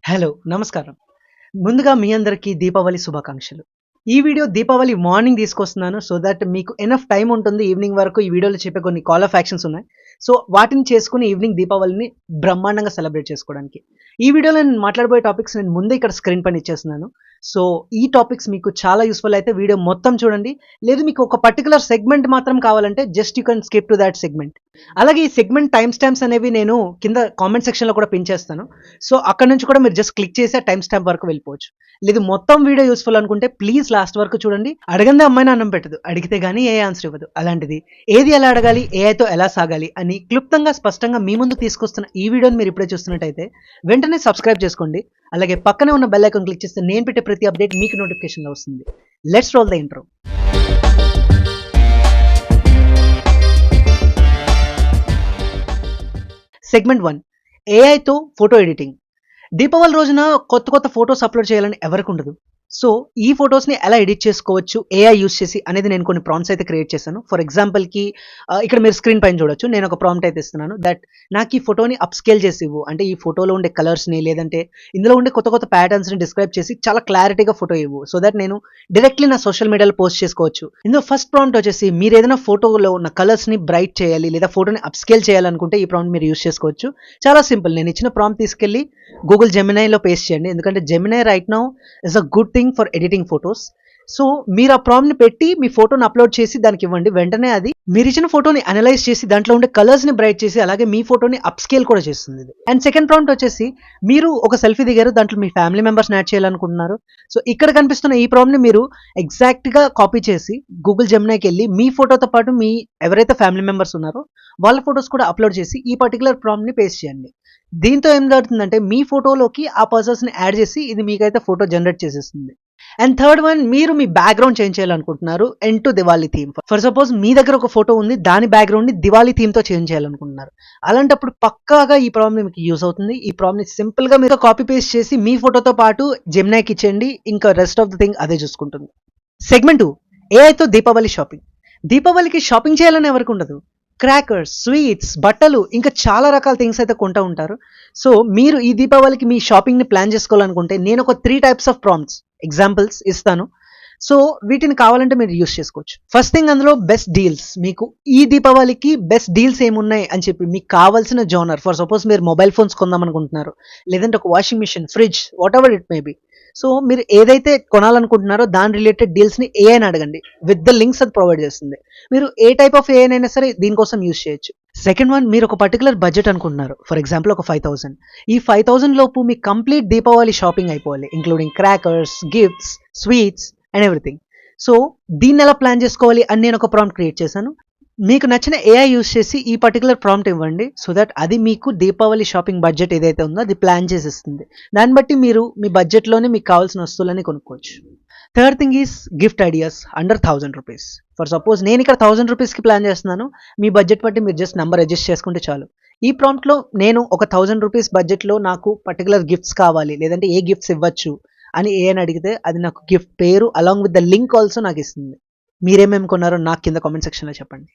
Hello! నమస్కారం. ముందుగా మీ అందరికీ దీపావళి శుభాకాంక్షలు. ఈ వీడియో దీపావళి మార్నింగ్ తీసుకొస్తున్నాను. సో థట్ మీకు ఎనఫ్ టైమ్ ఉంటుంది ఈవినింగ్ వరకు ఈ వీడియోలో చెప్పే కొన్ని కాల్ ఆఫ్ యాక్షన్స్ ఉన్నాయి. సో వాటిని చేసుకొని ఈవినింగ్ దీపావళిని బ్రహ్మాండంగా సెలబ్రేట్ చేసుకోవడానికి. ఈ వీడియోలో నేను మాట్లాడబోయే టాపిక్స్ నేను ముందే ఇక్కడ స్క్రీన్ పైన ఇచ్చేస్తున్నాను. సో ఈ టాపిక్స్ మీకు చాలా యూస్‌ఫుల్ అయితే వీడియో మొత్తం చూడండి. లేదు మీకు ఒక పర్టిక్యులర్ సెగ్మెంట్ మాత్రం కావాలంటే just you can skip to thought segment. అలాగే ఈ సెగ్మెంట్ టైమ్ స్టాంప్స్ అనేవి నేను కింద కామెంట్ సెక్షన్‌లో కూడా పిన్ చేస్తాను. సో అక్కడి నుంచి కూడా మీరు జస్ట్ క్లిక్ చేసి ఆ టైమ్ స్టాంప్ వరకు వెళ్ళిపోవచ్చు. లేదు మొత్తం వీడియో యూస్‌ఫుల్ అనుకుంటే ప్లీజ్ లాస్ట్ వరకు చూడండి. అడగందే అమ్మాయిని అన్నం పెట్టదు. అడిగితే గాని ఏ ఆన్సర్ ఇవ్వదు. అలాంటిది ఏది ఎలా అడగాలి, ఏఐతో ఎలా సాగాలి అని క్లుప్తంగా స్పష్టంగా మీ ముందు తీసుకొస్తున్న ఈ వీడియోని మీరు ఇప్పుడే చూస్తున్నట్టయితే వెంటనే సబ్స్క్రైబ్ చేసుకోండి. అలాగే పక్కనే ఉన్న బెల్ ఐకాన్ క్లిక్ చేస్తే నేను పెట్టే ప్రతి అప్డేట్ మీకు నోటిఫికేషన్‌లో వస్తుంది. Let's roll the intro. Segment 1 ఏఐతో ఫోటో ఎడిటింగ్. దీపావళి రోజున కొత్త ఫోటోస్ అప్లోడ్ చేయాలని ఎవరికి ఉండదు. సో ఈ ఫొటోస్‌ని ఎలా ఎడిట్ చేసుకోవచ్చు ఏఐ యూజ్ చేసి అనేది నేను కొన్ని ప్రాంప్ట్స్ అయితే క్రియేట్ చేశాను. ఫర్ ఎగ్జాంపుల్‌కి ఇక్కడ మీరు స్క్రీన్ పైన చూడొచ్చు. నేను ఒక ప్రాంప్ట్ అయితే ఇస్తున్నాను దట్ నాకు ఈ ఫోటోని అప్ స్కేల్ చేసి ఇవ్వు. అంటే ఈ ఫోటోలో ఉండే కలర్స్‌ని లేదంటే ఇందులో ఉండే కొత్త ప్యాటర్న్స్‌ని డిస్క్రైబ్ చేసి చాలా క్లారిటీగా ఫోటో ఇవ్వు. సో దట్ నేను డైరెక్ట్‌లీ నా సోషల్ మీడియాలో పోస్ట్ చేసుకోవచ్చు. ఇందులో ఫస్ట్ ప్రాంప్ట్ వచ్చేసి మీరు ఏదైనా ఫోటోలో ఉన్న కలర్స్‌ని బ్రైట్ చేయాలి లేదా ఫోటోని అప్ స్కేల్ చేయాలనుకుంటే ఈ ప్రాంప్ట్ మీరు యూజ్ చేసుకోవచ్చు. చాలా సింపుల్. నేను ఇచ్చిన ప్రాంప్ట్ తీసుకెళ్ళి గూగుల్ జెమినైలో పేస్ట్ చేయండి. ఎందుకంటే Gemini right now is a good thing for editing photos. So మీరు ఆ ప్రాంప్ట్ ని పెట్టి మీ ఫోటోని అప్లోడ్ చేసి దానికి ఇవ్వండి. వెంటనే అది మీరు ఇచ్చిన ఫోటోని అనలైజ్ చేసి దాంట్లో ఉండే కలర్స్ ని బ్రైట్ చేసి అలాగే మీ ఫోటోని అప్ స్కేల్ కూడా చేస్తుంది ఇది. అండ్ సెకండ్ ప్రాంప్ట్ వచ్చేసి మీరు ఒక సెల్ఫీ దిగారు, దాంట్లో మీ ఫ్యామిలీ మెంబర్స్ యాడ్ చేయాలనుకుంటున్నారు. సో ఇక్కడ కనిపిస్తున్న ఈ ప్రాంప్ట్ ని మీరు ఎగ్జాక్ట్ గా కాపీ చేసి గూగుల్ జెమినైకి వెళ్ళి మీ ఫోటోతో పాటు మీ ఎవరైతే ఫ్యామిలీ మెంబర్స్ ఉన్నారో వాళ్ళ ఫోటోస్ కూడా అప్లోడ్ చేసి ఈ పర్టికులర్ ప్రాంప్ట్ ని పేస్ట్ చేయండి. దీంతో ఏం జరుగుతుందంటే మీ ఫోటోలోకి ఆ పర్సన్స్ ని యాడ్ చేసి ఇది మీకైతే ఫోటో జనరేట్ చేసేస్తుంది. అండ్ థర్డ్ వన్, మీరు మీ బ్యాక్గ్రౌండ్ చేంజ్ చేయాలనుకుంటున్నారు and to Diwali theme. For suppose మీ దగ్గర ఒక ఫోటో ఉంది, దాని బ్యాక్గ్రౌండ్ ని దివాళీ థీమ్ తో చేంజ్ చేయాలనుకుంటున్నారు. అలాంటప్పుడు పక్కాగా ఈ ప్రాబ్లమ్ మీకు యూస్ అవుతుంది. ఈ ప్రాబ్లమ్ ని సింపుల్ గా మీరు కాపీ పేస్ట్ చేసి మీ ఫోటోతో పాటు జెమినైకి ఇచ్చేయండి. ఇంకా రెస్ట్ ఆఫ్ ద థింగ్ అదే చూసుకుంటుంది. సెగ్మెంట్ 2 ఏఐతో దీపావళి షాపింగ్. దీపావళికి షాపింగ్ చేయాలని ఎవరికి ఉండదు. క్రాకర్స్, స్వీట్స్, బట్టలు ఇంకా చాలా రకాల థింగ్స్ అయితే కొంటూ ఉంటారు. సో మీరు ఈ దీపావళికి మీ షాపింగ్ని ప్లాన్ చేసుకోవాలనుకుంటే నేను ఒక 3 టైప్స్ ఆఫ్ ప్రాంప్ట్స్ ఎగ్జాంపుల్స్ ఇస్తాను. సో వీటిని కావాలంటే మీరు యూస్ చేసుకోవచ్చు. ఫస్ట్ థింగ్ అందులో బెస్ట్ డీల్స్. మీకు ఈ దీపావళికి బెస్ట్ డీల్స్ ఏమున్నాయి అని చెప్పి మీకు కావాల్సిన జోనర్. ఫర్ సపోజ్ మీరు మొబైల్ ఫోన్స్ కొందాం అనుకుంటున్నారు, లేదంటే ఒక washing machine, fridge, whatever it may be. So మీరు ఏదైతే కొనాలనుకుంటున్నారో దాని రిలేటెడ్ డీల్స్ని ఏఐని అడగండి. విత్ ద లింక్స్ అది ప్రొవైడ్ చేస్తుంది. మీరు ఏ టైప్ ఆఫ్ ఏఐ అయినా సరే దీనికోసం యూస్ చేయొచ్చు. సెకండ్ వన్, మీరు ఒక పర్టికులర్ బడ్జెట్ అనుకుంటున్నారు. ఫర్ ఎగ్జాంపుల్ ఒక 5,000. ఈ 5,000 లోపు మీ కంప్లీట్ దీపావళి షాపింగ్ అయిపోవాలి, including crackers, gifts, sweets and everything. So దీన్ని ఎలా ప్లాన్ చేసుకోవాలి అని నేను ఒక ప్రాంప్ట్ క్రియేట్ చేశాను. మీకు నచ్చిన ఏఐ యూస్ చేసి ఈ పర్టికులర్ ప్రాంప్ట్ ఇవ్వండి. సో దట్ అది మీకు దీపావళి షాపింగ్ బడ్జెట్ ఏదైతే ఉందో అది ప్లాన్ చేసేస్తుంది. దాన్ని బట్టి మీరు మీ బడ్జెట్లోనే మీకు కావాల్సిన వస్తువులని కొనుక్కోవచ్చు. Third thing is gift ideas under 1,000 rupees. For suppose నేను ఇక్కడ 1,000 రూపీస్కి ప్లాన్ చేస్తున్నాను. మీ బడ్జెట్ బట్టి మీరు జస్ట్ నెంబర్ అడ్జస్ట్ చేసుకుంటే చాలు. ఈ ప్రాంప్ట్లో నేను ఒక 1,000 రూపీస్ బడ్జెట్లో నాకు పర్టికులర్ గిఫ్ట్స్ కావాలి, లేదంటే ఏ గిఫ్ట్స్ ఇవ్వచ్చు అని ఏఐని అడిగితే అది నాకు గిఫ్ట్ పేరు along with the link also నాకు ఇస్తుంది. మీరేమేమి కొన్నారో నాకు కింద కామెంట్ సెక్షన్లో చెప్పండి.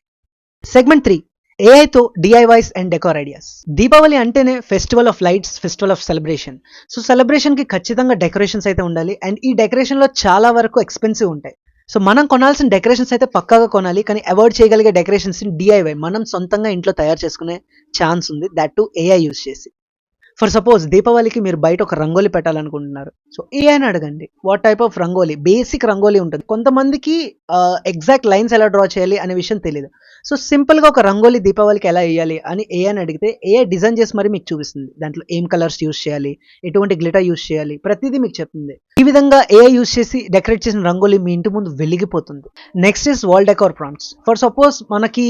సెగ్మెంట్ 3, ఏఐతో DIYs and decor ideas. Deepavali అంటేనే festival of lights, festival of celebration. So సెలబ్రేషన్కి ఖచ్చితంగా డెకరేషన్స్ అయితే ఉండాలి. అండ్ ఈ డెకరేషన్లో చాలా వరకు ఎక్స్పెన్సివ్ ఉంటాయి. సో మనం కొనాల్సిన డెకరేషన్స్ అయితే పక్కాగా కొనాలి. కానీ అవాయిడ్ చేయగలిగే డెకరేషన్స్ డిఐవై మనం సొంతంగా ఇంట్లో తయారు చేసుకునే ఛాన్స్ ఉంది, దట్ టు ఏఐ యూజ్ చేసి. ఫర్ సపోజ్ దీపావళికి మీరు బయట ఒక రంగోలీ పెట్టాలనుకుంటున్నారు. సో ఏఐని అడగండి what type of rangoli. Basic rangoli ఉంటుంది. కొంతమందికి ఎగ్జాక్ట్ లైన్స్ ఎలా డ్రా చేయాలి అనే విషయం తెలియదు. సో సింపుల్గా ఒక రంగోలీ దీపావళికి ఎలా వేయాలి అని ఏఐని అడిగితే ఏఐ డిజైన్ చేసి మరి మీకు చూపిస్తుంది. దాంట్లో ఏం కలర్స్ యూస్ చేయాలి, ఎటువంటి గ్లిటర్ యూస్ చేయాలి, ప్రతిదీ మీకు చెప్తుంది. ఈ విధంగా ఏఐ యూస్ చేసి డెకరేట్ చేసిన రంగోలీ మీ ఇంటి ముందు వెలిగిపోతుంది. Next is wall decor prompts. For suppose మనకి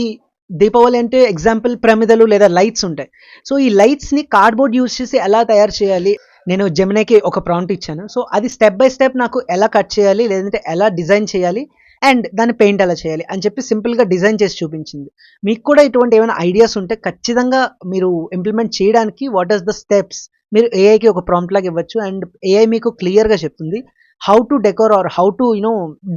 దీపావళి అంటే ఎగ్జాంపుల్ ప్రమిదలు లేదా లైట్స్ ఉంటాయి. సో ఈ లైట్స్ని కార్డ్బోర్డ్ యూస్ చేసి ఎలా తయారు చేయాలి. నేను జెమినైకి ఒక ప్రాంప్ట్ ఇచ్చాను. సో అది స్టెప్ బై స్టెప్ నాకు ఎలా కట్ చేయాలి, లేదంటే ఎలా డిజైన్ చేయాలి అండ్ దాన్ని పెయింట్ ఎలా చేయాలి అని చెప్పి సింపుల్గా డిజైన్ చేసి చూపించింది. మీకు కూడా ఇటువంటి ఏమైనా ఐడియాస్ ఉంటే ఖచ్చితంగా మీరు ఇంప్లిమెంట్ చేయడానికి వాట్ ఈస్ ద స్టెప్స్ మీరు ఏఐకి ఒక ప్రాంప్ట్ లాగా ఇవ్వచ్చు. అండ్ ఏఐ మీకు క్లియర్గా చెప్తుంది how to decor or how to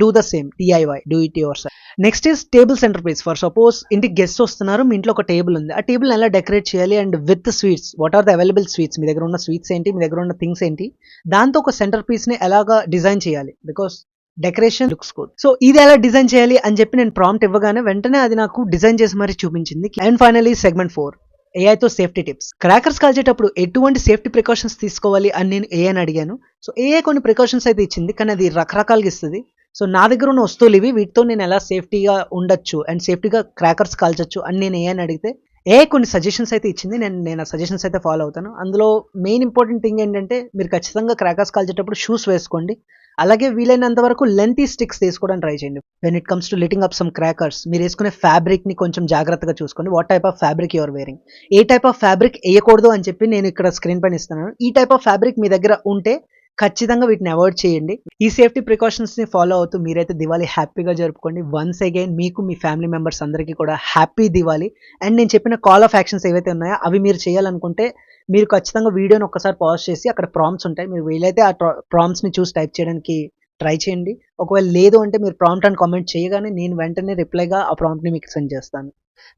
do the same DIY, do it yourself. Next is table centre piece. For suppose ఇంటికి గెస్ట్ వస్తున్నారు, మీ ఇంట్లో ఒక టేబుల్ ఉంది, ఆ టేబుల్ ఎలా డెకరేట్ చేయాలి and with sweets, what are the available sweets, మీ దగ్గర ఉన్న స్వీట్స్ ఏంటి, మీ దగ్గర ఉన్న థింగ్స్ ఏంటి, దాంతో ఒక సెంటర్ పీస్ ని ఎలాగా డిజైన్ చేయాలి, because decoration looks good. So ఇది ఎలా డిజైన్ చేయాలి అని చెప్పి నేను ప్రాంప్ట్ ఇవ్వగానే వెంటనే అది నాకు డిజైన్ చేసి మరీ చూపించింది. అండ్ ఫైనలీ సెగ్మెంట్ 4, ఏఐతో సేఫ్టీ టిప్స్. క్రాకర్స్ కాల్చేటప్పుడు ఎటువంటి సేఫ్టీ ప్రికాషన్స్ తీసుకోవాలి అని నేను ఏఐని అడిగాను. సో ఏఐ కొన్ని ప్రికాషన్స్ అయితే ఇచ్చింది, కానీ అది రకరకాలుగా ఇస్తుంది. సో నా దగ్గర ఉన్న వస్తువులు ఇవి, వీటితో నేను ఎలా సేఫ్టీగా ఉండొచ్చు అండ్ సేఫ్టీగా క్రాకర్స్ కాల్చొచ్చు అని నేను ఏఐని అడిగితే ఏఐ కొన్ని సజెషన్స్ అయితే ఇచ్చింది. నేను ఆ సజెషన్స్ అయితే ఫాలో అవుతాను. అందులో మెయిన్ ఇంపార్టెంట్ థింగ్ ఏంటంటే మీరు ఖచ్చితంగా క్రాకర్స్ కాల్చేటప్పుడు షూస్ వేసుకోండి. అలాగే వీలైనంత వరకు లెంతీ స్టిక్స్ తీసుకోవడానికి ట్రై చేయండి. When it comes to lighting up some crackers, మీరు వేసుకునే ఫ్యాబ్రిక్ ని కొంచెం జాగ్రత్తగా చూసుకోండి. What type of fabric your wearing, ఏ టైప్ ఆఫ్ ఫ్యాబ్రిక్ వేయకూడదు అని చెప్పి నేను ఇక్కడ స్క్రీన్ పైన ఇస్తున్నాను. ఈ టైప్ ఆఫ్ ఫ్యాబ్రిక్ మీ దగ్గర ఉంటే ఖచ్చితంగా వీటిని అవాయిడ్ చేయండి. ఈ సేఫ్టీ ప్రికాషన్స్ ని ఫాలో అవుతూ మీరైతే దివాళీ హ్యాపీగా జరుపుకోండి. వన్స్ అగైన్ మీకు మీ ఫ్యామిలీ మెంబర్స్ అందరికీ కూడా హ్యాపీ దివాళీ. అండ్ నేను చెప్పిన కాల్ ఆఫ్ యాక్షన్స్ ఏవైతే ఉన్నాయో అవి మీరు చేయాలనుకుంటే మీరు ఖచ్చితంగా వీడియోని ఒక్కసారి పాజ్ చేసి అక్కడ ప్రాంప్ట్స్ ఉంటాయి, మీరు వీలైతే ఆ ప్రాంప్ట్స్ ని చూసి టైప్ చేయడానికి ట్రై చేయండి. ఒకవేళ లేదు అంటే మీరు ప్రాంప్ట్ అని కామెంట్ చేయగానే నేను వెంటనే రిప్లైగా ఆ ప్రాంప్ట్ ని మీకు సెండ్ చేస్తాను.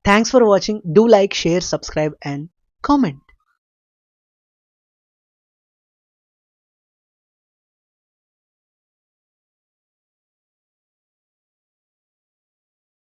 Thanks for watching. Do like, share, subscribe and comment.